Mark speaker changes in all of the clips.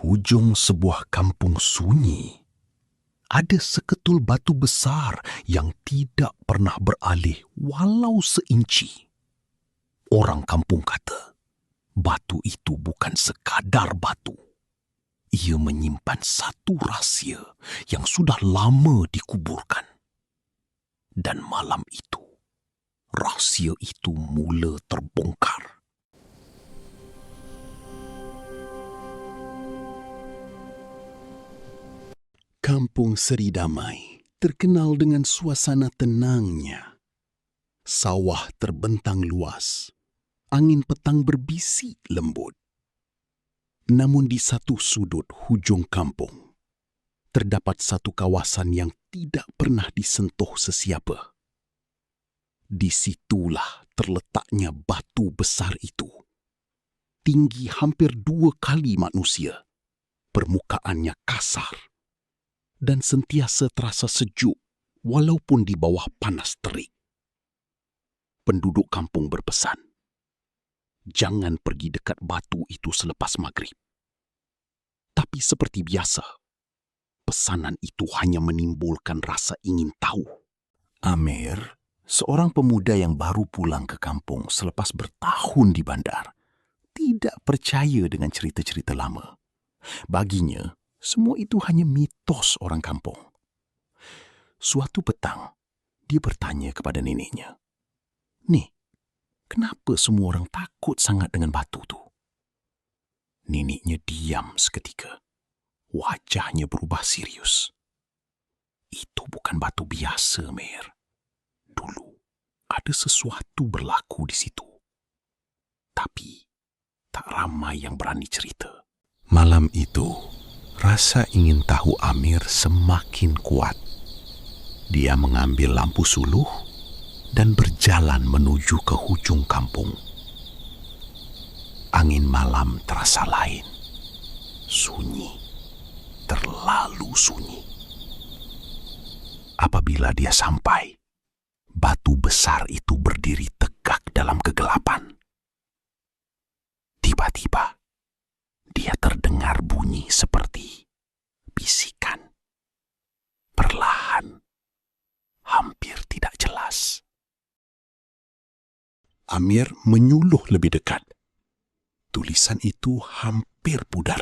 Speaker 1: hujung sebuah kampung sunyi, ada seketul batu besar yang tidak pernah beralih walau seinci. Orang kampung kata, batu itu bukan sekadar batu. Ia menyimpan satu rahsia yang sudah lama dikuburkan. Dan malam itu, rahsia itu mula terbongkar. Kampung Seri Damai terkenal dengan suasana tenangnya. Sawah terbentang luas, angin petang berbisik lembut. Namun di satu sudut hujung kampung, terdapat satu kawasan yang tidak pernah disentuh sesiapa. Di situlah terletaknya batu besar itu. Tinggi hampir 2 kali manusia. Permukaannya kasar dan sentiasa terasa sejuk walaupun di bawah panas terik. Penduduk kampung berpesan, jangan pergi dekat batu itu selepas maghrib. Tapi seperti biasa, pesanan itu hanya menimbulkan rasa ingin tahu. Amir, seorang pemuda yang baru pulang ke kampung selepas bertahun di bandar, tidak percaya dengan cerita-cerita lama. Baginya, semua itu hanya mitos orang kampung. Suatu petang, dia bertanya kepada neneknya, "Nek, kenapa semua orang takut sangat dengan batu tu?" Neneknya diam seketika. Wajahnya berubah serius. "Itu bukan batu biasa, Mir. Dulu, ada sesuatu berlaku di situ. Tapi, tak ramai yang berani cerita." Malam itu, rasa ingin tahu Amir semakin kuat. Dia mengambil lampu suluh dan berjalan menuju ke hujung kampung. Angin malam terasa lain. Sunyi. Terlalu sunyi. Apabila dia sampai, batu besar itu berdiri tegak dalam kegelapan. Tiba-tiba, dia terdengar bunyi seperti bisikan. Perlahan, hampir tidak jelas. Amir menyuluh lebih dekat. Tulisan itu hampir pudar,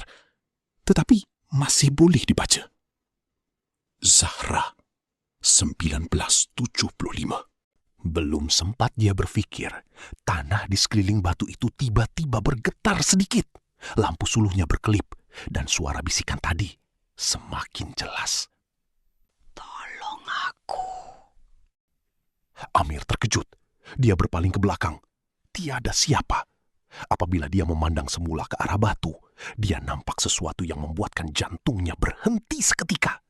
Speaker 1: tetapi masih boleh dibaca. Zahra, 1975. Belum sempat dia berfikir, tanah di sekeliling batu itu tiba-tiba bergetar sedikit. Lampu suluhnya berkelip dan suara bisikan tadi semakin jelas. "Tolong aku." Amir terkejut. Dia berpaling ke belakang. Tiada siapa. Apabila dia memandang semula ke arah batu, dia nampak sesuatu yang membuatkan jantungnya berhenti seketika.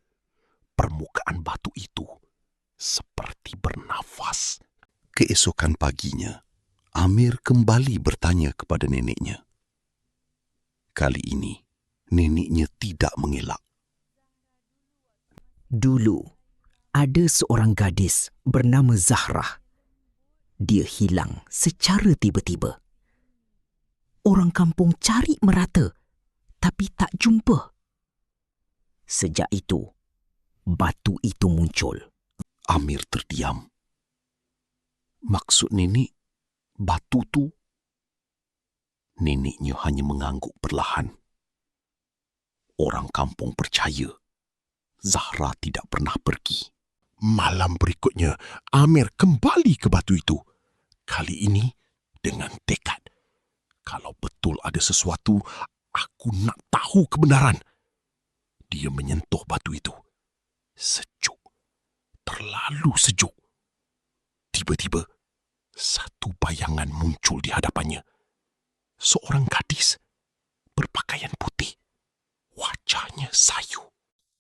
Speaker 1: Permukaan batu itu seperti bernafas. Keesokan paginya, Amir kembali bertanya kepada neneknya. Kali ini, neneknya tidak mengelak.
Speaker 2: Dulu, ada seorang gadis bernama Zahra. Dia hilang secara tiba-tiba. Orang kampung cari merata, tapi tak jumpa. Sejak itu, batu itu muncul.
Speaker 1: Amir terdiam. Maksud nenek, batu tu? Neneknya hanya mengangguk perlahan. Orang kampung percaya Zahra tidak pernah pergi. Malam berikutnya, Amir kembali ke batu itu. Kali ini dengan tekad. Kalau betul ada sesuatu, aku nak tahu kebenaran. Dia menyentuh batu itu. Sejuk. Terlalu sejuk. Tiba-tiba, satu bayangan muncul di hadapannya. Seorang gadis berpakaian putih. Wajahnya sayu.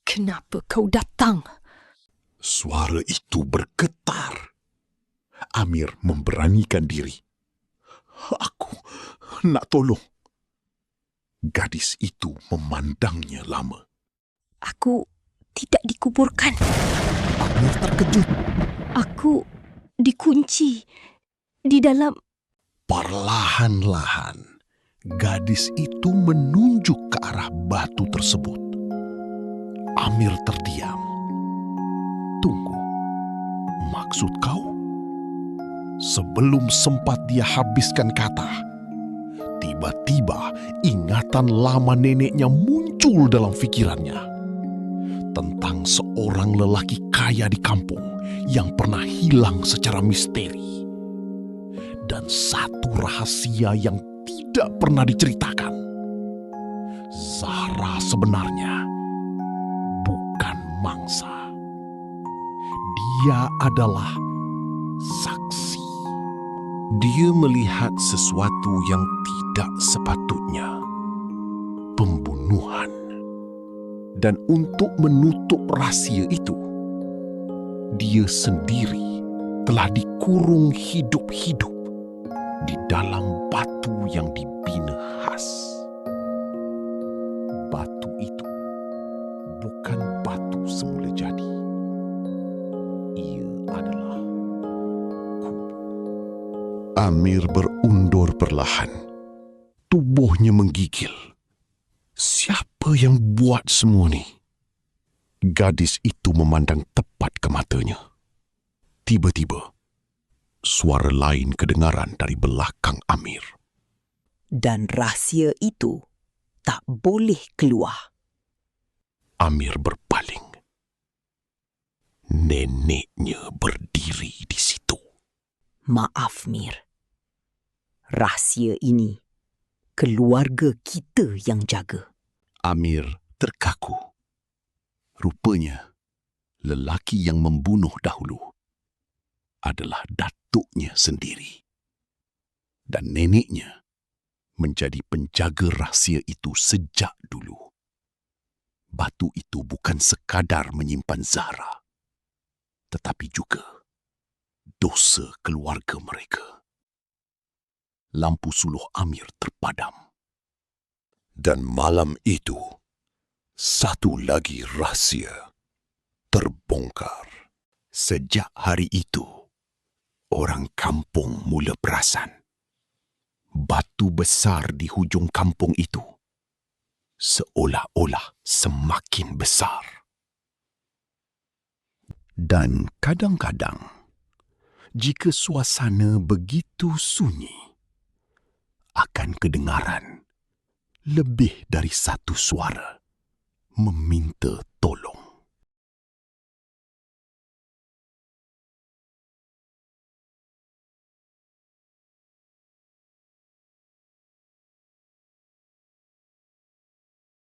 Speaker 3: "Kenapa kau datang?"
Speaker 1: Suara itu bergetar. Amir memberanikan diri. "Aku nak tolong." Gadis itu memandangnya lama.
Speaker 3: "Aku tidak dikuburkan.
Speaker 1: Amir terkejut.
Speaker 3: Aku dikunci di dalam..."
Speaker 1: Perlahan-lahan, gadis itu menunjuk ke arah batu tersebut. Amir terdiam. Tunggu, maksud kau? Sebelum sempat dia habiskan kata, tiba-tiba ingatan lama neneknya muncul dalam fikirannya tentang seorang lelaki kaya di kampung yang pernah hilang secara misteri, dan satu rahasia yang tidak pernah diceritakan. Zahra sebenarnya bukan mangsa. Dia adalah saksi. Dia melihat sesuatu yang tidak sepatutnya. Pembunuhan. Dan untuk menutup rahsia itu, dia sendiri telah dikurung hidup-hidup di dalam batu yang dibina khas. Batu itu bukan batu semula jadi. Ia adalah kubu. Amir berundur perlahan. Tubuhnya menggigil. Siapa yang buat semua ni? Gadis itu memandang tepat ke matanya. Tiba-tiba, suara lain kedengaran dari belakang Amir.
Speaker 2: Dan rahsia itu tak boleh keluar.
Speaker 1: Amir berpaling. Neneknya berdiri di situ.
Speaker 2: Maaf, Mir. Rahsia ini keluarga kita yang jaga.
Speaker 1: Amir terkaku. Rupanya, lelaki yang membunuh dahulu adalah datuknya sendiri. Dan neneknya menjadi penjaga rahsia itu sejak dulu. Batu itu bukan sekadar menyimpan Zahra, tetapi juga dosa keluarga mereka. Lampu suluh Amir terpadam. Dan malam itu, satu lagi rahsia terbongkar. Sejak hari itu, orang kampung mula perasan. Batu besar di hujung kampung itu seolah-olah semakin besar. Dan kadang-kadang, jika suasana begitu sunyi, akan kedengaran lebih dari satu suara meminta tolong.